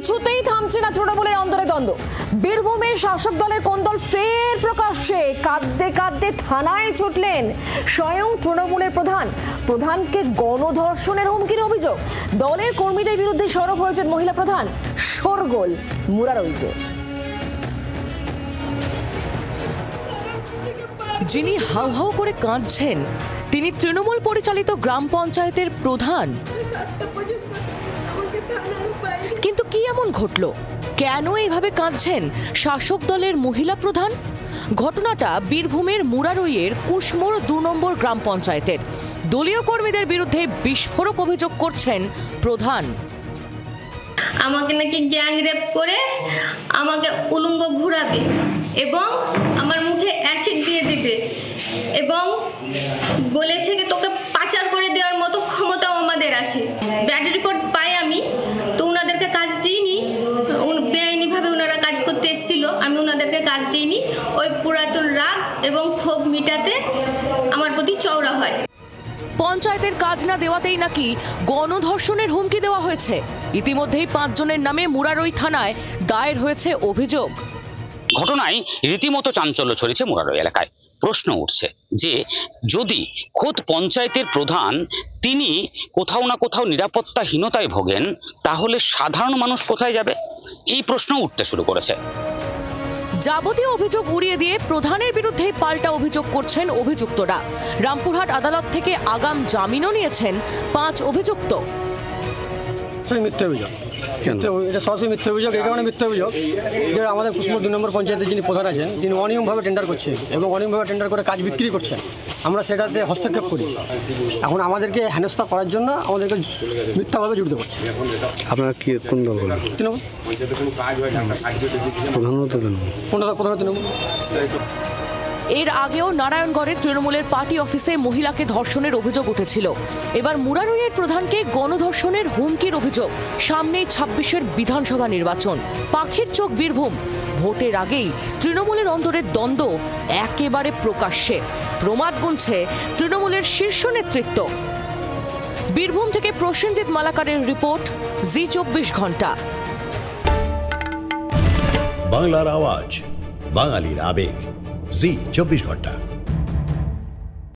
কিছুতেই থামছে না তৃণমূলের অন্দরে দ্বন্দ্ব। বীরভূমে শাসক দলের কোন্দল ফের প্রকাশ্যে। কাঁদতে কাঁদতে থানায় ছুটলেন স্বয়ং তৃণমূলের প্রধানকে গণধর্ষণের হুমকির অভিযোগ। দলের কর্মীদের বিরুদ্ধে সরব হয়েছেন মহিলা প্রধান। শোরগোল মুরারইতে। যিনি হাউ হাউ করে কাঁদছেন তিনি তৃণমূল পরিচালিত গ্রাম পঞ্চায়েতের প্রধান। কিন্তু কি এমন ঘটলো? কেন এইভাবে কাঁদছেন শাসক দলের মহিলা প্রধান? ঘটনাটা বীরভূমের মুরারইয়ের কুশমোড় ২ নম্বর গ্রাম পঞ্চায়েতের। দলীয় কর্মীদের বিরুদ্ধে বিস্ফোরক অভিযোগ করছেন প্রধান। আমাকে নাকি গ্যাং রেপ করে আমাকে উলঙ্গ ঘুরাবে এবং আমার মুখে অ্যাসিড দিয়ে দেবে এবং বলেছে যে তোকে পাচার করে দেওয়ার মতো ক্ষমতাও আমাদের আছে। ব্যাড রিপোর্ট পাই আমি, তো ওনাদেরকে কাজ দিইনি। বেআইনিভাবে ওনারা কাজ করতে এসেছিল, আমি ওনাদেরকে কাজ দিইনি। ওই পুরাতন রাগ এবং ক্ষোভ মিটাতে আমার প্রতি চওড়া হয়। পঞ্চায়েতের কাজ না দেওয়াতেই নাকি গণধর্ষণের হুমকি দেওয়া হয়েছে। ইতিমধ্যেই ৫ জনের নামে মুরারই থানায় দায়ের হয়েছে অভিযোগ। ঘটনায় রীতিমতো চাঞ্চল্য ছড়িয়েছে মুরারই এলাকায়। প্রশ্ন উঠছে যে যদি খোদ পঞ্চায়েতের প্রধান তিনি কোথাও না কোথাও নিরাপত্তাহীনতায় ভোগেন, তাহলে সাধারণ মানুষ কোথায় যাবে? এই প্রশ্ন উঠতে শুরু করেছে। যাবতীয় অভিযোগ উড়িয়ে দিয়ে প্রধানের বিরুদ্ধে পাল্টা অভিযোগ করছেন অভিযুক্তরা। রামপুরহাট আদালত থেকে আগাম জামিনও নিয়েছেন ৫ অভিযুক্ত। মিথ্যা অভিযোগ, এটা সরাসরি মিথ্যা অভিযোগ। এই কারণে মিথ্যা অভিযোগ যে আমাদের কুশমোড় ২ নম্বর পঞ্চায়েতের যিনি প্রধান আছেন তিনি অনিয়মভাবে টেন্ডার করছেন এবং অনিয়মভাবে টেন্ডার করে কাজ বিক্রি করছেন। আমরা সেটাতে হস্তক্ষেপ করি। এখন আমাদেরকে হেনস্থা করার জন্য আমাদেরকে মিথ্যাভাবে জড়িত করছে। আপনারা কি কোন দল? তৃণমূল। প্রধানত তৃণমূল। এর আগেও নারায়ণগড়ের তৃণমূলের পার্টি অফিসে মহিলাকে ধর্ষণের অভিযোগ উঠেছিল। এবার মুরারইয়ের প্রধানকে গণধর্ষণের হুমকির অভিযোগ। সামনেই ২৬-এর বিধানসভা নির্বাচন। পাখির চোখ বীরভূম। ভোটের আগেই তৃণমূলের অন্দরের দ্বন্দ্ব একেবারে প্রকাশ্যে। প্রমাদ গুনছে তৃণমূলের শীর্ষ নেতৃত্ব। বীরভূম থেকে প্রসেনজিৎ মালাকারের রিপোর্ট, জি ২৪ ঘন্টা। বাংলার আওয়াজ, বাঙালির আবেগ, জি ২৪ ঘন্টা।